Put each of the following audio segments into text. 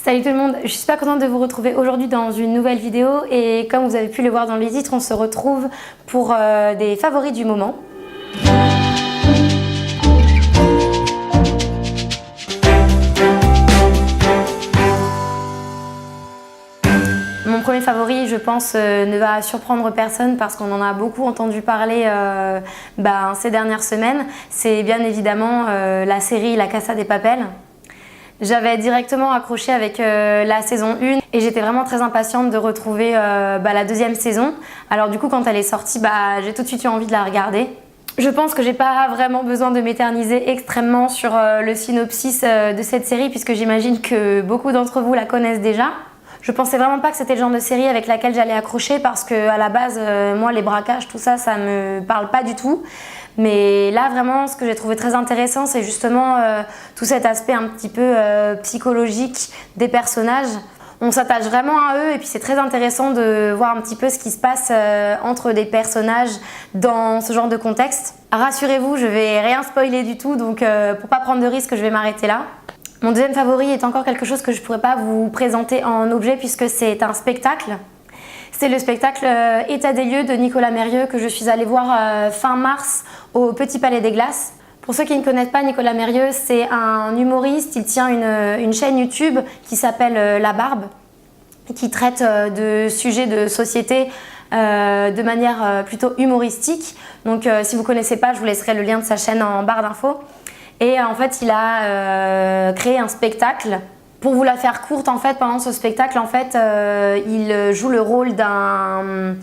Salut tout le monde, je suis super contente de vous retrouver aujourd'hui dans une nouvelle vidéo et comme vous avez pu le voir dans les titres, on se retrouve pour des favoris du moment. Mon premier favori, je pense, ne va surprendre personne parce qu'on en a beaucoup entendu parler ces dernières semaines. C'est bien évidemment la série La Casa de Papel. J'avais directement accroché avec la saison 1 et j'étais vraiment très impatiente de retrouver la deuxième saison. Alors du coup, quand elle est sortie, j'ai tout de suite eu envie de la regarder. Je pense que j'ai pas vraiment besoin de m'éterniser extrêmement sur le synopsis de cette série puisque j'imagine que beaucoup d'entre vous la connaissent déjà. Je pensais vraiment pas que c'était le genre de série avec laquelle j'allais accrocher parce que à la base, moi les braquages, tout ça, ça me parle pas du tout. Mais là vraiment, ce que j'ai trouvé très intéressant, c'est justement tout cet aspect un petit peu psychologique des personnages. On s'attache vraiment à eux et puis c'est très intéressant de voir un petit peu ce qui se passe entre des personnages dans ce genre de contexte. Rassurez-vous, je vais rien spoiler du tout, donc pour pas prendre de risque, je vais m'arrêter là. Mon deuxième favori est encore quelque chose que je ne pourrais pas vous présenter en objet puisque c'est un spectacle. C'est le spectacle État des lieux de Nicolas Mérieux que je suis allée voir fin mars au Petit Palais des Glaces. Pour ceux qui ne connaissent pas Nicolas Mérieux, c'est un humoriste, il tient une chaîne YouTube qui s'appelle La Barbe, qui traite de sujets de société de manière plutôt humoristique. Donc si vous ne connaissez pas, je vous laisserai le lien de sa chaîne en barre d'infos. Et en fait, il a créé un spectacle. Pour vous la faire courte, en fait, pendant ce spectacle, en fait, il joue le rôle d'un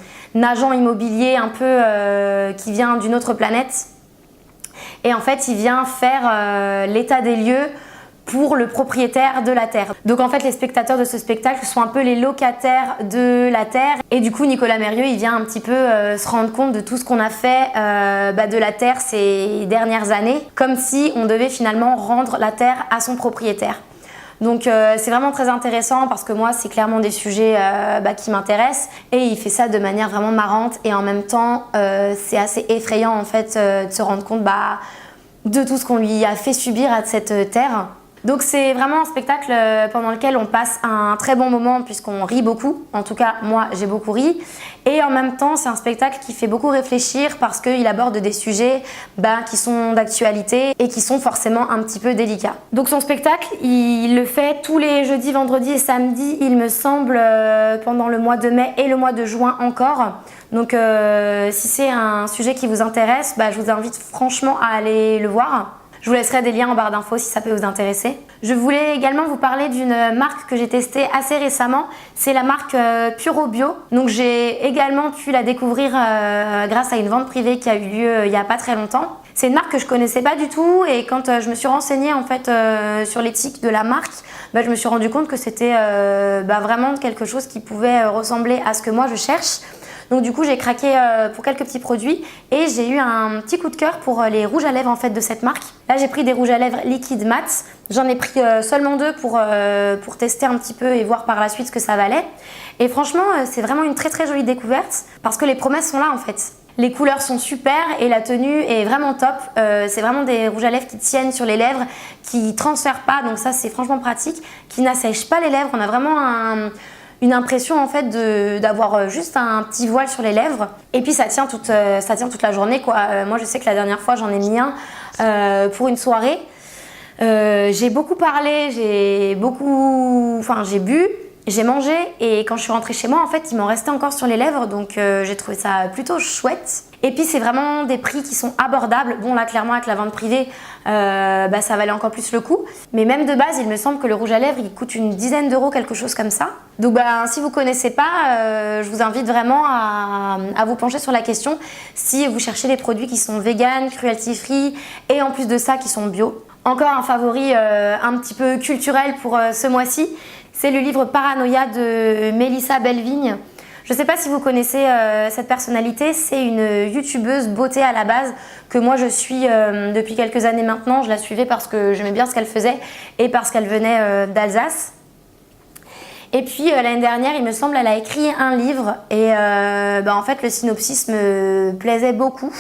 agent immobilier un peu qui vient d'une autre planète. Et en fait, il vient faire l'état des lieux pour le propriétaire de la Terre. Donc en fait, les spectateurs de ce spectacle sont un peu les locataires de la Terre. Et du coup, Nicolas Mérieux, il vient un petit peu se rendre compte de tout ce qu'on a fait de la Terre ces dernières années, comme si on devait finalement rendre la Terre à son propriétaire. Donc c'est vraiment très intéressant parce que moi, c'est clairement des sujets qui m'intéressent. Et il fait ça de manière vraiment marrante et en même temps, c'est assez effrayant en fait de se rendre compte de tout ce qu'on lui a fait subir à cette Terre. Donc c'est vraiment un spectacle pendant lequel on passe un très bon moment puisqu'on rit beaucoup. En tout cas, moi, j'ai beaucoup ri. Et en même temps, c'est un spectacle qui fait beaucoup réfléchir parce qu'il aborde des sujets qui sont d'actualité et qui sont forcément un petit peu délicats. Donc son spectacle, il le fait tous les jeudis, vendredis et samedis, il me semble, pendant le mois de mai et le mois de juin encore. Donc si c'est un sujet qui vous intéresse, je vous invite franchement à aller le voir. Je vous laisserai des liens en barre d'infos si ça peut vous intéresser. Je voulais également vous parler d'une marque que j'ai testée assez récemment. C'est la marque Puro Bio. Donc j'ai également pu la découvrir grâce à une vente privée qui a eu lieu il n'y a pas très longtemps. C'est une marque que je connaissais pas du tout et quand je me suis renseignée en fait sur l'éthique de la marque, je me suis rendu compte que c'était vraiment quelque chose qui pouvait ressembler à ce que moi je cherche. Donc du coup, j'ai craqué pour quelques petits produits et j'ai eu un petit coup de cœur pour les rouges à lèvres en fait de cette marque. Là, j'ai pris des rouges à lèvres liquides mat. J'en ai pris seulement 2 pour tester un petit peu et voir par la suite ce que ça valait. Et franchement, c'est vraiment une très très jolie découverte parce que les promesses sont là en fait. Les couleurs sont super et la tenue est vraiment top. C'est vraiment des rouges à lèvres qui tiennent sur les lèvres, qui transfèrent pas, donc ça c'est franchement pratique, qui n'assèchent pas les lèvres. On a vraiment une impression en fait d'avoir juste un petit voile sur les lèvres et puis ça tient toute la journée quoi. Moi je sais que la dernière fois j'en ai mis un pour une soirée. J'ai beaucoup parlé, j'ai bu, j'ai mangé et quand je suis rentrée chez moi en fait il m'en restait encore sur les lèvres donc j'ai trouvé ça plutôt chouette. Et puis c'est vraiment des prix qui sont abordables. Bon là clairement avec la vente privée ça valait encore plus le coup. Mais même de base il me semble que le rouge à lèvres il coûte une dizaine d'euros, quelque chose comme ça. Donc si vous connaissez pas, je vous invite vraiment à vous pencher sur la question si vous cherchez des produits qui sont vegan, cruelty free et en plus de ça qui sont bio. Encore un favori un petit peu culturel pour ce mois-ci, c'est le livre Paranoia de Mélissa Bellevigne. Je ne sais pas si vous connaissez cette personnalité, c'est une youtubeuse beauté à la base que moi je suis depuis quelques années maintenant. Je la suivais parce que j'aimais bien ce qu'elle faisait et parce qu'elle venait d'Alsace. Et puis l'année dernière, il me semble, elle a écrit un livre et en fait le synopsis me plaisait beaucoup.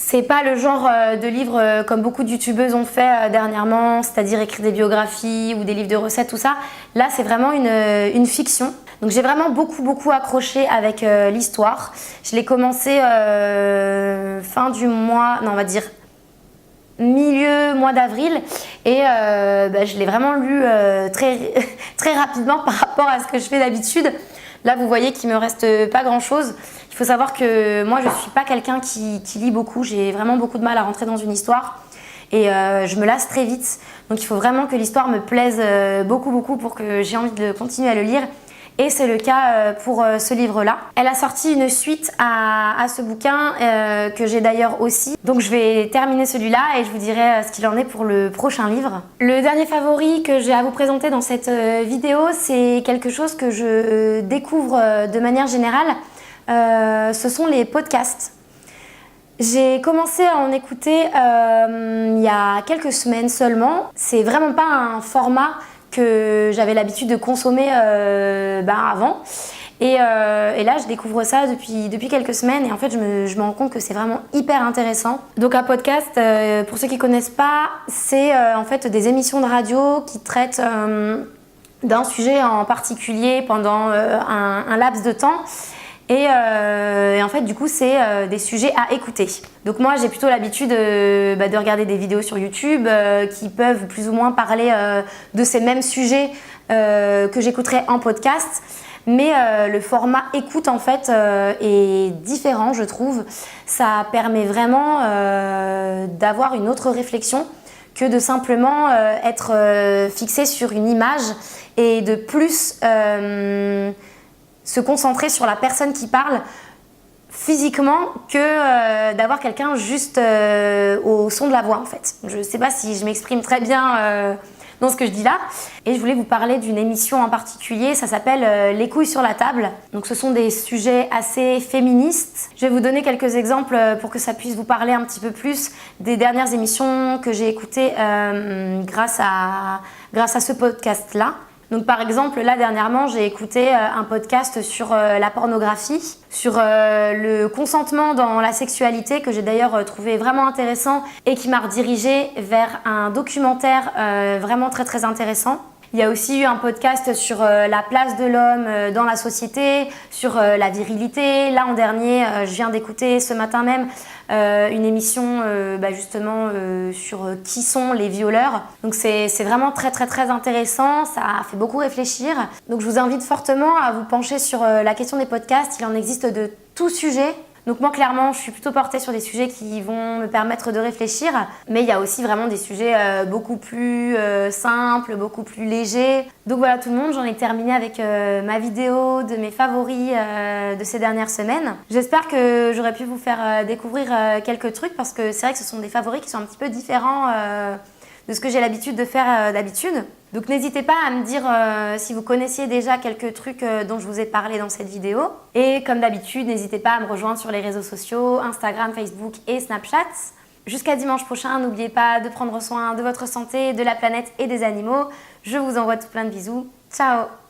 C'est pas le genre de livre comme beaucoup de youtubeuses ont fait dernièrement, c'est-à-dire écrire des biographies ou des livres de recettes, tout ça. Là, c'est vraiment une fiction. Donc j'ai vraiment beaucoup accroché avec l'histoire. Je l'ai commencé fin du mois, non on va dire milieu mois d'avril et je l'ai vraiment lu très rapidement par rapport à ce que je fais d'habitude. Là vous voyez qu'il me reste pas grand chose. Il faut savoir que moi je suis pas quelqu'un qui lit beaucoup, j'ai vraiment beaucoup de mal à rentrer dans une histoire et je me lasse très vite. Donc il faut vraiment que l'histoire me plaise beaucoup pour que j'ai envie de continuer à le lire. Et c'est le cas pour ce livre-là. Elle a sorti une suite à ce bouquin que j'ai d'ailleurs aussi. Donc je vais terminer celui-là et je vous dirai ce qu'il en est pour le prochain livre. Le dernier favori que j'ai à vous présenter dans cette vidéo, c'est quelque chose que je découvre de manière générale. Ce sont les podcasts. J'ai commencé à en écouter il y a quelques semaines seulement. C'est vraiment pas un format que j'avais l'habitude de consommer avant. Et là, je découvre ça depuis quelques semaines et en fait, je me rends compte que c'est vraiment hyper intéressant. Donc un podcast, pour ceux qui ne connaissent pas, c'est en fait des émissions de radio qui traitent d'un sujet en particulier pendant un laps de temps. Et en fait, du coup, c'est des sujets à écouter. Donc moi, j'ai plutôt l'habitude de regarder des vidéos sur YouTube qui peuvent plus ou moins parler de ces mêmes sujets que j'écouterais en podcast. Mais le format écoute, en fait, est différent, je trouve. Ça permet vraiment d'avoir une autre réflexion que de simplement être fixé sur une image et de plus se concentrer sur la personne qui parle physiquement que d'avoir quelqu'un juste au son de la voix en fait. Je ne sais pas si je m'exprime très bien dans ce que je dis là. Et je voulais vous parler d'une émission en particulier, ça s'appelle Les couilles sur la table. Donc ce sont des sujets assez féministes. Je vais vous donner quelques exemples pour que ça puisse vous parler un petit peu plus des dernières émissions que j'ai écoutées grâce à ce podcast-là. Donc par exemple, là dernièrement, j'ai écouté un podcast sur la pornographie, sur le consentement dans la sexualité que j'ai d'ailleurs trouvé vraiment intéressant et qui m'a redirigée vers un documentaire vraiment très intéressant. Il y a aussi eu un podcast sur la place de l'homme dans la société, sur la virilité. Là en dernier, je viens d'écouter ce matin même une émission justement sur qui sont les violeurs. Donc c'est vraiment très intéressant, ça fait beaucoup réfléchir. Donc je vous invite fortement à vous pencher sur la question des podcasts, il en existe de tout sujet. Donc moi clairement je suis plutôt portée sur des sujets qui vont me permettre de réfléchir, mais il y a aussi vraiment des sujets beaucoup plus simples, beaucoup plus légers. Donc voilà tout le monde, j'en ai terminé avec ma vidéo de mes favoris de ces dernières semaines. J'espère que j'aurais pu vous faire découvrir quelques trucs parce que c'est vrai que ce sont des favoris qui sont un petit peu différents de ce que j'ai l'habitude de faire d'habitude. Donc n'hésitez pas à me dire si vous connaissiez déjà quelques trucs dont je vous ai parlé dans cette vidéo. Et comme d'habitude, n'hésitez pas à me rejoindre sur les réseaux sociaux, Instagram, Facebook et Snapchat. Jusqu'à dimanche prochain, n'oubliez pas de prendre soin de votre santé, de la planète et des animaux. Je vous envoie tout plein de bisous. Ciao!